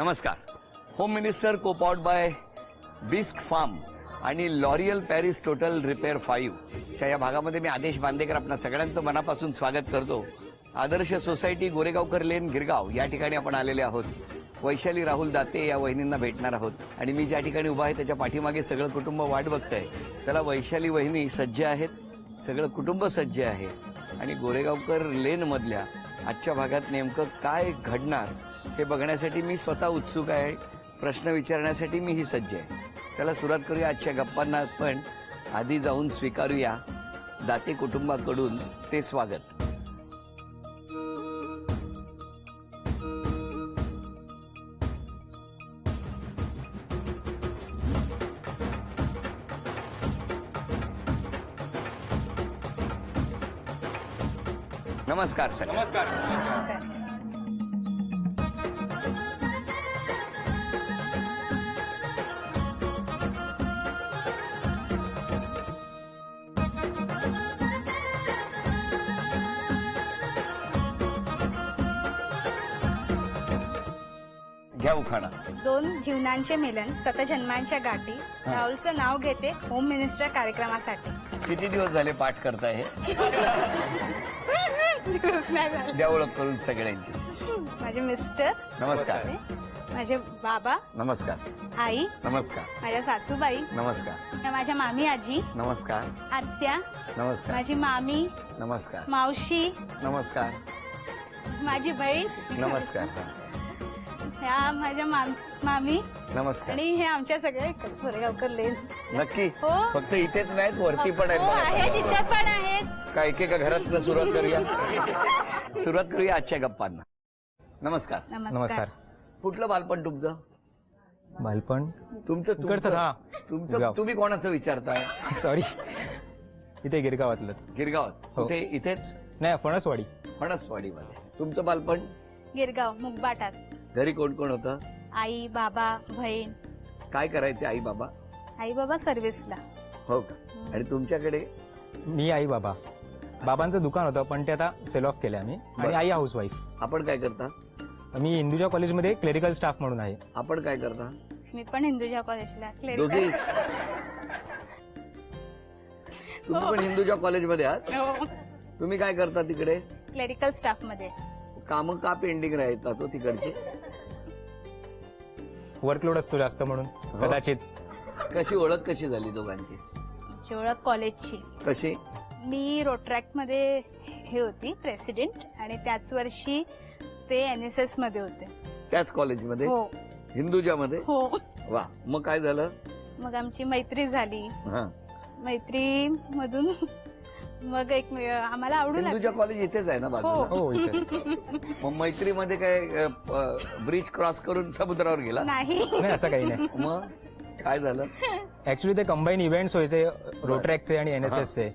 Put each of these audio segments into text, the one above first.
नमस्कार. Home minister copowered by Bisk Farm आणि L'Oreal Paris total repair 5 च्या या भागामध्ये मी आदेश बांदेकर आपल्या सगळ्यांचं मनापासून स्वागत करतो. आदर्श सोसायटी गोरेगावकर लेन गिरगाव या ठिकाणी आपण आलेले आहोत. वैशाली राहुल दाते या वहिनींना भेटणार आहोत आणि मी ज्या ठिकाणी उभा आहे त्याच्या पाठीमागे सगळं कुटुंब वाट बघतंय. चला, वैशाली वहिनी सज्ज आहेत, सगळं कुटुंब सज्ज आहे आणि गोरेगावकर लेन मधल्या आजच्या भागात नेमकं काय घडणार हे बघण्यासाठी मी स्वतः उत्सुक आहे. प्रश्न विचारण्यासाठी मीही सज्ज आहे. चला सुरुवात करूया आजच्या गप्पांना, पण आधी जाऊन स्वीकारूया दाते कुटुंबाकडून ते स्वागत. नमस्कार सर. नमस्कार. घ्या उखाणा. दोन जीवनांचे मिलन, सतजन्मांच्या गाठी. राहुलचं नाव घेते होम मिनिस्टर कार्यक्रमासाठी. किती दिवस झाले पाठ करताय हे? नाही झालं. द्या ओळख करून सगळ्यांची. माझे मिस्टर, नमस्कार. माझे बाबा, नमस्कार. आई, नमस्कार. माझ्या सासूबाई, नमस्कार. माझ्या मामी आजी, नमस्कार. आत्या, नमस्कार. माझी मामी, नमस्कार. मावशी, नमस्कार. माझी बहीण, नमस्कार. ह्या माझ्या मामी नमस्कार. आणि हे आमच्या सगळे गोरेगावकर लेन. नक्की? हो. फक्त इथेच नाहीत, वरती पण हो, आहेत, आहेत. तिथे पण आहेत. काय एकेका घरातनं सुरुवात करूया. सुरुवात करूया आजच्या गप्पांना. नमस्कार. नमस्कार. कुठलं बालपण तुमचं? बालपण तुमचं इकडचं, हा. तुमचं गाव. तुम्ही कोणाचं विचारताय? सॉरी, इथे गिरगावातलंच. गिरगावात? हो. कुठे? इथेच नाही, फणसवाडी. फणसवाडीमध्ये. तुमचं बालपण? गिरगाव मुगबाटात. घरी कोण कोण होतं? आई, बाबा, बहीण. काय करायचे आई बाबा? आई बाबा सर्व्हिसला. हो का? आणि तुमच्याकडे? मी, आई, बाबा. बाबांचं दुकान होतं पण ते आता सेल ऑफ केलं आम्ही. आणि बरं. आई हाऊसवाईफ. आपण काय करता? मी हिंदूजा कॉलेजमध्ये क्लेरिकल स्टाफ म्हणून आहे. आपण काय करता? मी पण हिंदूजा कॉलेजला. दोघी? तुम्ही पण हिंदूच्या कॉलेजमध्ये आहात? हो. तुम्ही काय करता तिकडे? क्लेरिकल स्टाफ मध्ये. कामं का पेंडिंग राहतात तो तिकडचे? वर्कलोड असतो जास्त म्हणून कदाचित. कशी ओळख कशी झाली दोघांची? आमची ओळख कॉलेजची. कशी? मी रोट्रॅक्ट मध्ये हे होती प्रेसिडेंट आणि त्याच वर्षी ते NSS मध्ये होते. त्याच कॉलेजमध्ये? हो हिंदूच्यामध्ये? हो. वा, मग काय झालं? मग आमची मैत्री झाली. हा. मैत्री मधून मग एक आम्हाला आवडून हिंदूच्या कॉलेज इथेच आहे ना बाजूला? हो, इथे. मग मैत्रीमध्ये काय ब्रिज क्रॉस करून समुद्रावर गेला? नाही. नाही, असं काही नाही. मग काय झालं? ऍक्च्युली ते कंबाईन इव्हेंट्स व्हायचे रोट्रॅकचे आणि NSSचे.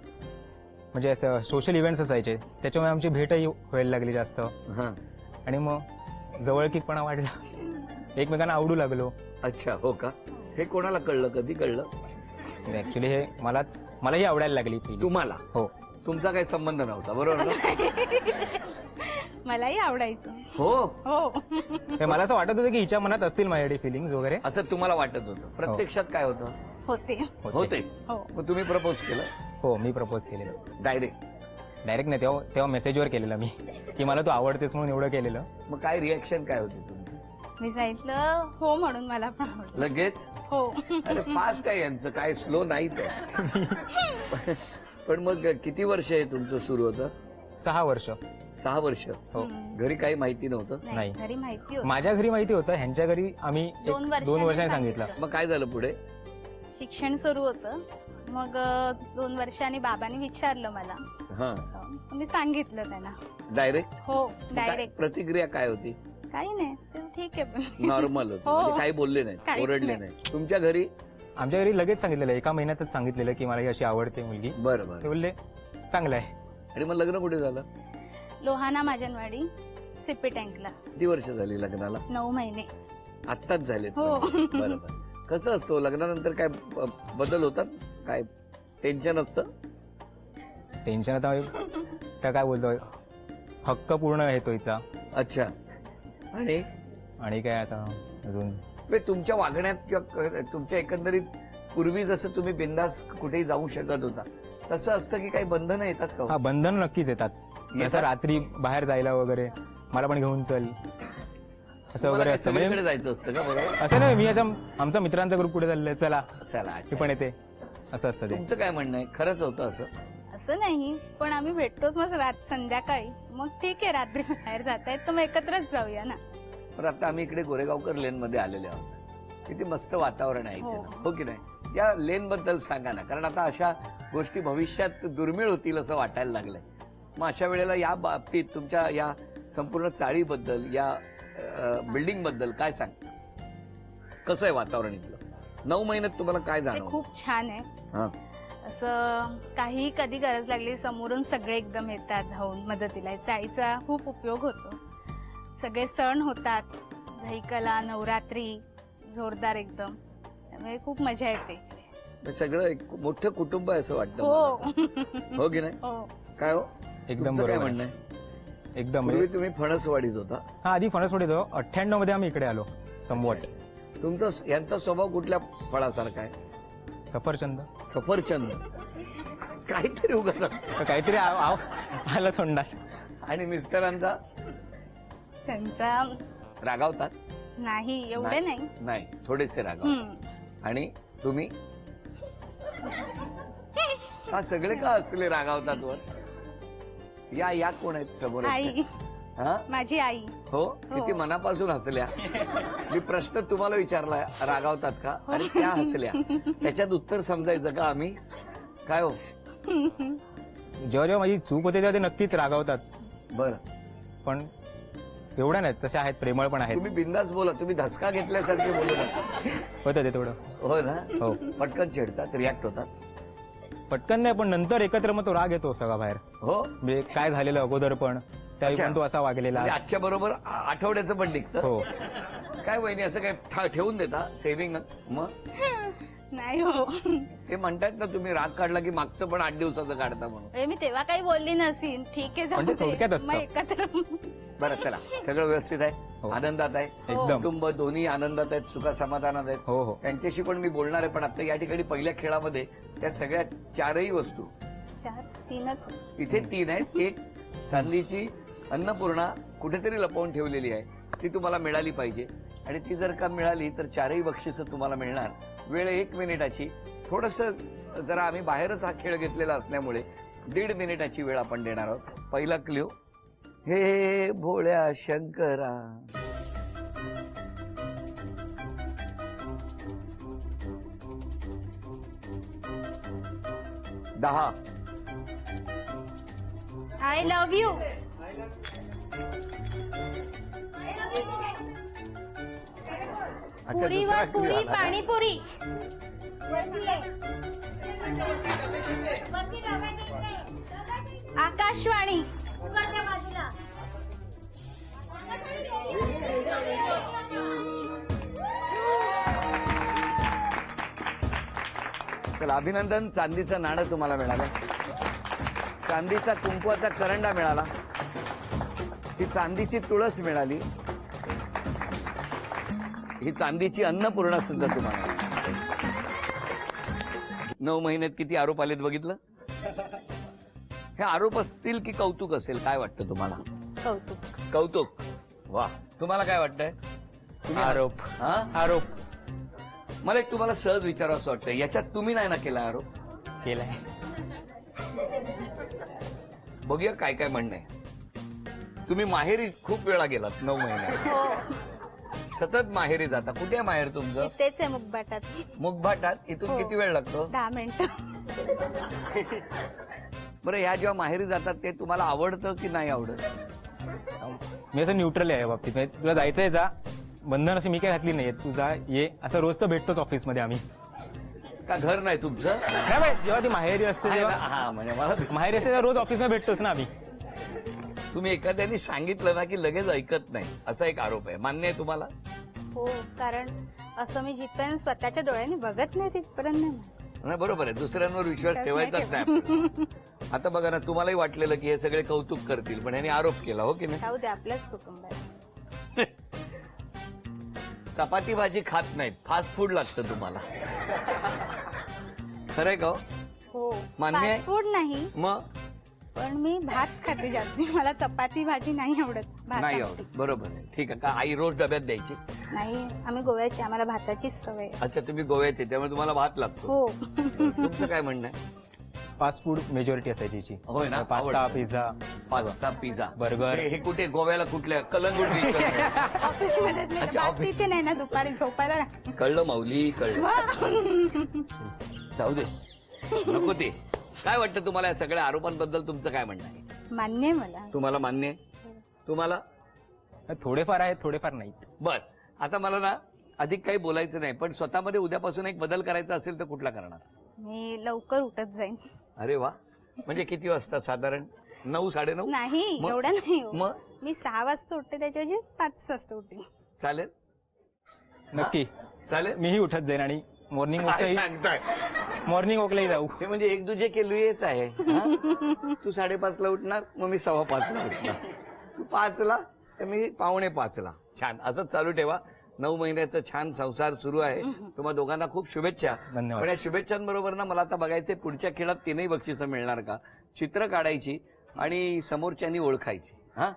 म्हणजे असं सोशल इव्हेंट्स असायचे, त्याच्यामुळे आमची भेटही व्हायला लागली जास्त. हा. आणि मग जवळकीकपणा वाढला, एकमेकांना आवडू लागलो. अच्छा, हो का? हे कोणाला कळलं, कधी कळलं? ऍक्च्युली हे मलाही आवडायला लागली पहिली. तुम्हाला? हो. तुमचा काही संबंध नव्हता, बरोबर ना? मलाही आवडायचं. हो. हो. हे मला असं वाटत होतं की हिच्या मनात असतील माझ्यासाठी फिलिंग्स वगैरे. असं तुम्हाला वाटत होतं? प्रत्यक्षात काय होतं? होते. होते. हो. मग तुम्ही प्रपोज केलं? हो, मी प्रपोज केलेलं. डायरेक्ट नाही, तेव्हा मेसेजवर केलेलं मी की मला तू आवडतेस म्हणून एवढं केलेलं. मग काय रिएक्शन काय होती तुमची? मी सांगितलं हो म्हणून मला पण आवडलं. लगेच? हो. अरे फास्ट आहे यांचं, काय स्लो नाहीच आहे. पण मग किती वर्ष आहे तुमचं सुरू होतं? 6 वर्ष. 6 वर्ष. हो. घरी काही माहिती नव्हतं? नाही, घरी माहिती होतं. माझ्या घरी माहिती होतं, ह्यांच्या घरी आम्ही 2 वर्षांनी सांगितलं. मग काय झालं पुढे? शिक्षण सुरू होतं. मग 2 वर्षांनी बाबांनी विचारलं मला. हा. मी सांगितलं त्यांना. डायरेक्ट? हो, डायरेक्ट. प्रतिक्रिया काय होती? काही नाही, ते ठीक आहे. पण नॉर्मल होती? हो. म्हणजे काही बोलले नाही, काहीच ओरडले नाही. नाही? तुमच्या घरी? आमच्या घरी लगेच सांगितलेलं, एका महिन्यातच सांगितलेलं की मला ही अशी आवडते मुलगी. बरं ते बरं. बोलले चांगलं आहे. आणि मग लग्न कुठे झालं? लोहाना माजनवाडी, सिपी टँकला. किती वर्ष झाली लग्नाला? 9 महिने. आत्ताच झाले? हो. बरं. कसं असतो लग्नानंतर? काय बदल होतात? काय टेन्शन असतं? टेन्शन आता काय बोलतो, हक्क पूर्ण येतो हिचा. अच्छा. आणि आणि काय आता अजून म्हणजे तुमच्या वागण्यात किंवा तुमच्या एकंदरीत पूर्वी जसं तुम्ही बिंदास कुठेही जाऊ शकत होता तसं असतं की काही बंधनं येतात का हो? हा बंधन नक्कीच येतात जसं रात्री बाहेर जायला वगैरे मला पण घेऊन चल असं तुम्हाला वगैरे काय असतं सगळीकडे म्हणजे जायचं असतं का बरोबर असं नाही मी आमचा मित्रांचा ग्रुप कुठे चाललंय चला चला मी अच्छा. पण येते असं असतं ते तुमचं काय म्हणणं आहे खरंच होतं असं असं नाही पण आम्ही भेटतोच मग संध्याकाळी मग ठीक आहे रात्री बाहेर जातायत तर मग एकत्रच जाऊया ना. पण आता आम्ही इकडे गोरेगावकर लेन मध्ये आलेले आहोत किती मस्त वातावरण आहे इथे हो. ना. हो की नाही या लेन बद्दल सांगा ना कारण आता अशा गोष्टी भविष्यात दुर्मिळ होतील असं वाटायला लागलंय मग अशा वेळेला या बाबतीत तुमच्या या संपूर्ण चाळीबद्दल या बिल्डिंग बद्दल काय सांग कसं आहे वातावरण इथलं 9 महिन्यात तुम्हाला काय ते जाणवलं खूप छान आहे. हा. असं काही कधी गरज लागली समोरून सगळे एकदम येतात धावून मदतीला. चाळीचा खूप उपयोग होतो. सगळे सण होतात दहीकला नवरात्री जोरदार एकदम त्यामुळे खूप मजा येते. सगळं एक मोठं कुटुंब आहे असं वाटतं हो मला. हो की नाही हो काय हो एकदम तुमचं काय बरोबर म्हणणं आहे. आहे एकदम पूर्वी तुम्ही फणसवाडीत होता हा आधी फणसवडीत होतो 98 मध्ये आम्ही इकडे आलो समवट तुमचा यांचा स्वभाव कुठल्या फळासारखा आहे सफरचंद सफरचंद काहीतरी उगाच तर काहीतरी आलं तोंडात आणि मिस्टरांचा त्यांचा रागावतात नाही एवढे नाही. नाही थोडेसे रागावतात आणि तुम्ही का सगळे का असले रागावतात वर या कोण आहेत समोर आई हा माझी आई. हो किती मनापासून हसल्या मी प्रश्न तुम्हाला विचारला रागावतात का आणि त्या हसल्या त्याच्यात उत्तर समजायचं का आम्ही काय हो जेव्हा जेव्हा माझी चूक होते तेव्हा ते नक्कीच रागावतात बरं पण एवढ्या नाहीत तसे आहेत प्रेमळ पण आहेत तुम्ही बिंदास बोला तुम्ही धसका घेतल्यासारखे बोलू नका होतं ते थोडं हो ना हो पटकन चिडतात रिॲक्ट होतात पटकन नाही पण नंतर एकत्र मग तो राग येतो सगळा बाहेर हो म्हणजे काय झालेलं अगोदर पण त्यावेळी अच्छा. पण तो असा वागलेला म्हणजे आजच्या बरोबर आठवड्याचं पण निघतं हो काय वहिनी असं काय ठेवून देता सेव्हिंग मग नाही हो ते म्हणतात ना तुम्ही राग काढला की मागचं पण 8 दिवसाचं काढता म्हणून म्हणजे मी तेव्हा काही बोलली नसीन ठीक आहे जाऊ म्हणजे दे. थोडक्यात असतं. मग एकत्र बरं चला सगळं व्यवस्थित आहे हो. आनंदात आहे एकदम. कुटुंब दोन्ही आनंदात आहेत सुखा समाधानात आहेत हो हो त्यांच्याशी पण मी बोलणार आहे पण आता या ठिकाणी पहिल्या खेळामध्ये त्या सगळ्या 4ही वस्तू 3च इथे 3 आहेत एक चांदीची अन्नपूर्णा कुठेतरी लपवून ठेवलेली आहे ती तुम्हाला मिळाली पाहिजे आणि ती जर का मिळाली तर 4ही बक्षिसं तुम्हाला मिळणार वेळ 1 मिनिटाची थोडंसं जरा आम्ही बाहेरच हा खेळ घेतलेला असल्यामुळे 1.5 मिनिटाची वेळ आपण देणार आहोत पहिला क्ल्यू हे भोळ्या शंकरा दहा आय लव्ह यू. अच्छा, पुरी दुसरा वा clue पुरी आला का? पाणीपुरी. आकाशवाणी. चला अभिनंदन चांदीचं नाणं तुम्हाला मिळालं चांदीचा कुंकवाचा करंडा मिळाला ही चांदीची तुळस मिळाली ही चांदीची अन्नपूर्णा सुद्धा तुम्हाला मिळाली. 9 महिन्यात किती आरोप आलेत बघितलं हे आरोप असतील की कौतुक असेल काय वाटतं तुम्हाला कौतुक. कौतुक वा तुम्हाला काय वाटतंय तुम्ही आरोप हा आरोप मला एक तुम्हाला सहज विचारावं असं वाटतं याच्यात तुम्ही नाही ना केला आरोप केलाय बघूया काय काय म्हणणं आहे तुम्ही माहेरी खूप वेळा गेलात 9 महिन्यात हो सतत माहेरी जाता कुठे आहे माहेर तुमचं तेच आहे मुखबाटात. मुखभाटात इथून हो. किती वेळ लागतो 10 मिनिटं. बरं ह्या जेव्हा माहेरी जातात ते तुम्हाला आवडतं की नाही आवडत मी असं न्यूट्रल आहे या बाबतीत म्हणजे तुला जायचंय जा बंधन अशी मी काय घातली नाहीये तू जा ये असं रोज तर भेटतोच ऑफिसमध्ये आम्ही का घर नाही तुमचं नाही बाई, जेव्हा ती माहेरी असते आहे ना? तेव्हा हा म्हणजे मला माहेरी असते तेव्हा रोज ऑफिसमध्ये भेटतोच ना आम्ही तुम्ही एखाद्याने सांगितलं ना की लगेच ऐकत नाही असा एक आरोप आहे मान्य आहे तुम्हाला हो कारण असं मी जिथपर्यंत स्वतःच्या डोळ्याने बघत नाही तिथपर्यंत नाही. नाही बरोबर आहे दुसऱ्यांवर विश्वास विश्वास ठेवायचाच नाही नाही आपल्याला. आता बघा ना तुम्हालाही वाटलेलं की हे सगळे कौतुक करतील पण यांनी आरोप केला हो की नाही जाऊ दे आपलंच कुटुंब आहे. चपाती भाजी खात नाहीत, फास्ट फूड लागतं तुम्हाला. खरंय का हो? हो, मान्य आहे? फास्ट फूड नाही, मग पण मी भात खाते जास्ती. मला चपाती भाजी नाही आवडत. भात नाही आमटी. आवडत, बरोबर आहे. ठीक आहे. का आई रोज डब्यात द्यायची? नाही, आम्ही गोव्याची, आम्हाला भाताचीच सवय आहे. अच्छा, तुम्ही गोव्याचे त्यामुळे तुम्हाला भात लागतो. हो. तुमचं काय म्हणणं आहे? फास्ट फूड मेजॉरिटी असायची हिची. होय ना? पास्ता, आवडतं. Pizza, pasta, pizza, burger. हे कुठे गोव्याला कुठल्या कलंगूट बीचवर? ऑफिसमध्ये अच्छा, ऑफिस. बाकीचे नाही ना, दुपारी झोपायला राहते. कळलं माऊली, कळलं. जाऊ दे, नको ते. काय वाटतं तुम्हाला या सगळ्या आरोपांबद्दल? तुमचं काय म्हणणं आहे? मान्य आहे मला. तुम्हाला मान्य आहे? तुम्हाला? थोडेफार आहेत, थोडेफार नाहीत. बर, आता मला ना अधिक काही बोलायचं नाही, पण स्वतःमध्ये उद्यापासून एक बदल करायचा असेल तर कुठला करणार? मी लवकर उठत जाईन. अरे वा, म्हणजे किती वाजता साधारण? 9, 9:30? नाही, मग? एवढं नाही हो. मग मी 6 वाजता उठते, त्याच्याऐवजी 5 वाजता उठते. चालेल? नक्की चालेल. मीही उठत जाईन आणि मॉर्निंग काय वॉकलाही सांगताय? जाऊ. हे म्हणजे एक दुजे के लुयेच आहे. हा? तू 5:30ला उठणार, मग मी 5:15ला उठणार. तू 5ला तर मी 4:45ला. छान, असंच चालू ठेवा. 9 महिन्याचा छान संसार सुरू आहे. तुम्हा दोघांना खूप शुभेच्छा. धन्यवाद. पण या शुभेच्छांबरोबर ना मला आता बघायचे पुढच्या खेळात 3ही बक्षिसं मिळणार का, चित्र काढायची आणि समोरच्यांनी ओळखायची. हा,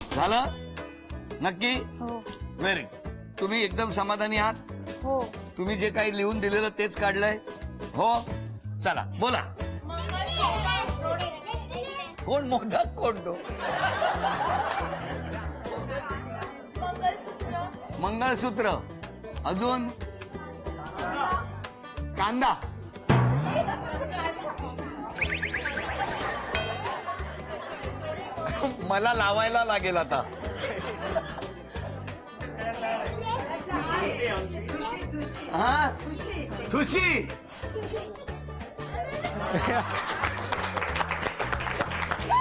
झालं? नक्की? हो. व्हेरी. तुम्ही एकदम समाधानी आहात? हो. तुम्ही जे काही लिहून दिलेलं तेच काढलंय? हो. चला बोला. कोण मोदक, कोण तो? मंगळसूत्र. अजून? कांदा. मला लावायला लागेल आता. हा, खुशी.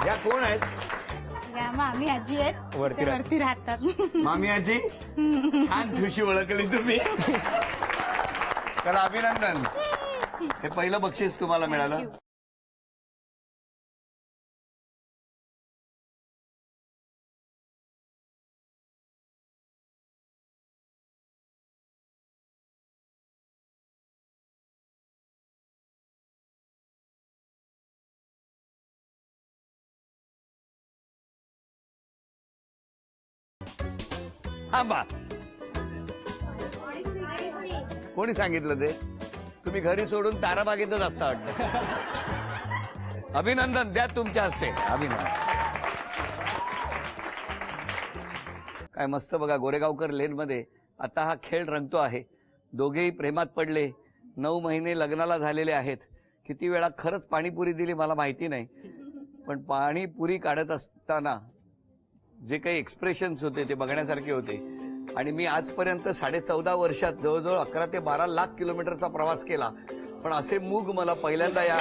या कोण आहेत? या मामी आजी आहेत, वरती त्या वरती राहतात. मामी आजी, छान खुशी ओळखली तुम्ही. चला, अभिनंदन. हे पहिलं बक्षीस तुम्हाला मिळालं. हा बा, कोणी सांगितलं ते? तुम्ही घरी सोडून ताराबागेतच असता वाटतं. अभिनंदन, द्या तुमच्या हस्ते. अभिनंदन. काय मस्त बघा, गोरेगावकर लेन मध्ये आता हा खेळ रंगतो आहे. दोघेही प्रेमात पडले, 9 महिने लग्नाला झालेले आहेत. किती वेळा खरंच पाणीपुरी दिली मला माहिती नाही, पण पाणीपुरी काढत असताना जे काही एक्सप्रेशन्स होते ते बघण्यासारखे होते. आणि मी आजपर्यंत 14.5 वर्षात जवळजवळ 11 ते 12 लाख किलोमीटरचा प्रवास केला, पण असे मूग मला पहिल्यांदा या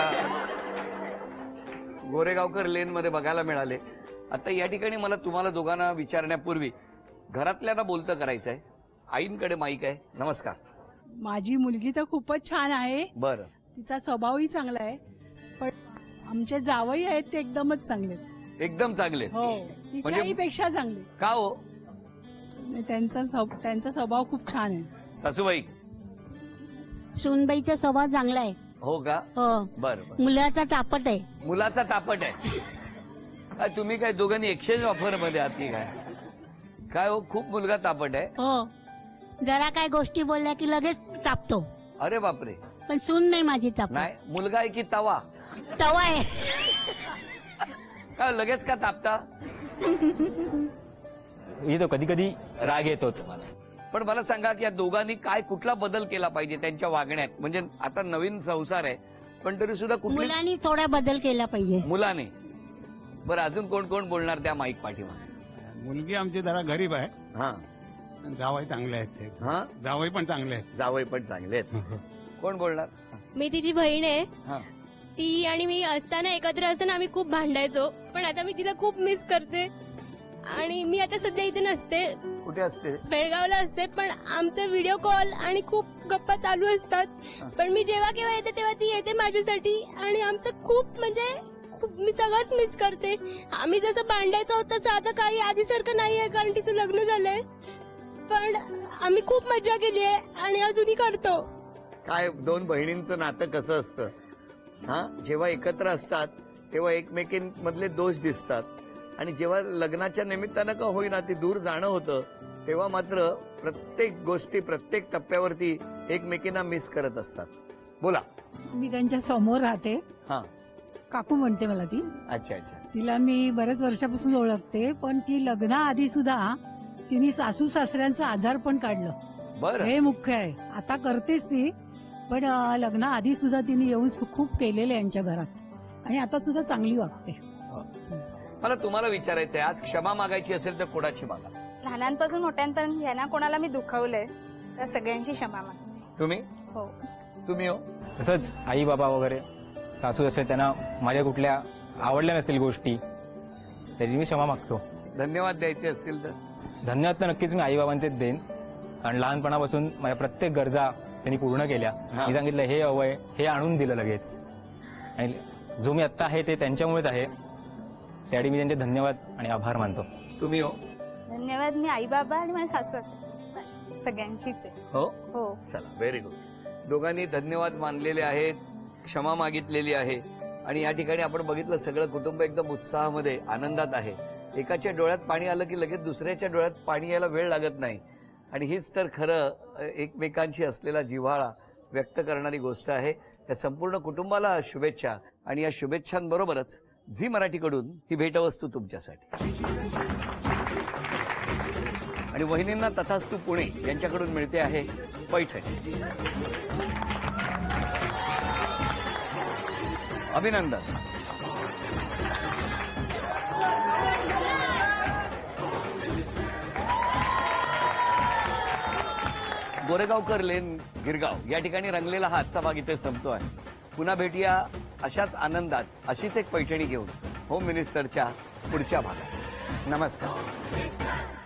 गोरेगावकर लेन मध्ये बघायला मिळाले. आता या ठिकाणी मला तुम्हाला दोघांना विचारण्यापूर्वी घरातल्यांना बोलतं करायचंय. आईंकडे माईक आहे. नमस्कार. माझी मुलगी तर खूपच छान आहे, बरं, तिचा स्वभावही चांगला आहे, पण आमचे जावई आहेत ते एकदमच चांगले आहेत. एकदम चांगले. हो, तिच्याही पेक्षा चांगले. का हो त्यांचा स्वभाव खूप छान आहे. सासूबाई? सुनबाईचा स्वभाव चांगला आहे. हो का? हो, बरं. मुलाचा तापट आहे. मुलाचा तापट आहे. काय तुम्ही काय दोघांनी एक्सचेंज ऑफर मध्ये आहात की काय? काय हो, खूप मुलगा तापट आहे. हो, जरा काय गोष्टी बोलल्या की लगेच तापतो, अरे बापरे. पण सून नाही माझी तापट. नाही, मुलगा आहे की तवा? तवा आहे. काय लगेच का तापता? येतो कधी कधी राग येतोच. पण मला सांगा की या दोघांनी काय कुठला बदल केला पाहिजे त्यांच्या वागण्यात? म्हणजे आता नवीन संसार आहे, पण तरी सुद्धा कुठली मुलांनी थोडा बदल केला पाहिजे. मुलाने. बरं, अजून कोण कोण बोलणार त्या माईक पाठीमागे? मुलगी आमची जरा गरीब आहे, हा जावई चांगले आहेत ते. हा, जावई पण चांगले आहेत. जावई पण चांगले आहेत. कोण बोलणार? मी तिची बहीण आहे. हा, ती आणि मी असताना एकत्र असताना आम्ही खूप भांडायचो, पण आता मी तिला खूप मिस करते. आणि मी आता सध्या इथे नसते, कुठे असते? बेळगावला असते, पण आमचे व्हिडिओ कॉल आणि खूप गप्पा चालू असतात. पण मी जेव्हा केव्हा येते तेव्हा ती येते माझ्यासाठी, आणि आमचं खूप मी सगळंच मिस करते. आम्ही जसं भांडायचं होतं तसं आता काही आधीसारखं नाहीये, कारण तिचं लग्न झालंय. पण आम्ही खूप मजा केली आहे आणि अजूनही करतो. काय दोन बहिणींचं नातं कसं असतं? हा, जेव्हा एकत्र असतात तेव्हा एकमेकींमधले दोष दिसतात, आणि जेव्हा लग्नाच्या निमित्तानं का होईना ते दूर जाणं होतं तेव्हा मात्र प्रत्येक गोष्टी प्रत्येक टप्प्यावरती एकमेकींना मिस करत असतात. बोला. मी त्यांच्या समोर राहते. हा, काकू म्हणते मला ती. अच्छा अच्छा. तिला मी बऱ्याच वर्षापासून ओळखते, पण ती लग्नाआधी सुद्धा तिने सासू सासऱ्यांचं आजार पण काढलं. बरं. हे मुख्य आहे. आता करतेच ती, पण लग्नाआधी सुद्धा तिने येऊन खूप केलेलं आहे यांच्या घरात, आणि आता सुद्धा चांगली वागते. मला तुम्हाला विचारायचंय, आज क्षमा मागायची असेल तर कोणाची मागा? लहानांपासून मोठ्यांपर्यंत ज्यांना कोणाला मी दुखवलंय त्या सगळ्यांची क्षमा मागते. तुम्ही? हो. तुम्ही हो? तसंच आई बाबा वगैरे सासू असेल त्यांना माझ्या कुठल्या आवडल्या नसतील गोष्टी तरी मी क्षमा मागतो. धन्यवाद द्यायचे असतील तर? धन्यवाद तर नक्कीच मी आई बाबांचेच देईन, कारण लहानपणापासून माझ्या प्रत्येक गरजा त्यांनी पूर्ण केल्या. हा. मी सांगितलं हे हवंय, हे आणून दिलं लगेच, आणि जो मी आत्ता आहे ते त्यांच्यामुळेच आहे. त्यासाठी मी त्यांचे धन्यवाद आणि आभार मानतो. तुम्ही हो? धन्यवाद. मी आई बाबा आणि माझ्या सासू सगळ्यांचीच आहे. हो हो. चला, व्हेरी गुड. दोघांनी धन्यवाद मानलेले आहेत, क्षमा मागितलेली आहे, आणि या ठिकाणी आपण बघितलं सगळं कुटुंब एकदम उत्साहामध्ये आनंदात आहे. एकाच्या डोळ्यात पाणी आलं की लगेच दुसऱ्याच्या डोळ्यात पाणी यायला वेळ लागत नाही, आणि हीच तर खरं एकमेकांशी असलेला जिव्हाळा व्यक्त करणारी गोष्ट आहे. या संपूर्ण कुटुंबाला शुभेच्छा, आणि या शुभेच्छांबरोबरच झी मराठीकडून ही भेटवस्तू तुमच्यासाठी. आणि वहिनींना तथास्तु पुणे यांच्याकडून मिळते आहे पैठणी. अभिनंदन. गोरेगावकर लेन, गिरगाव या ठिकाणी रंगलेला हा आजचा भाग इथे संपतो आहे. पुन्हा भेटूया अशाच आनंदात, अशीच एक पैठणी घेऊन होम मिनिस्टरच्या पुढच्या भागात. नमस्कार.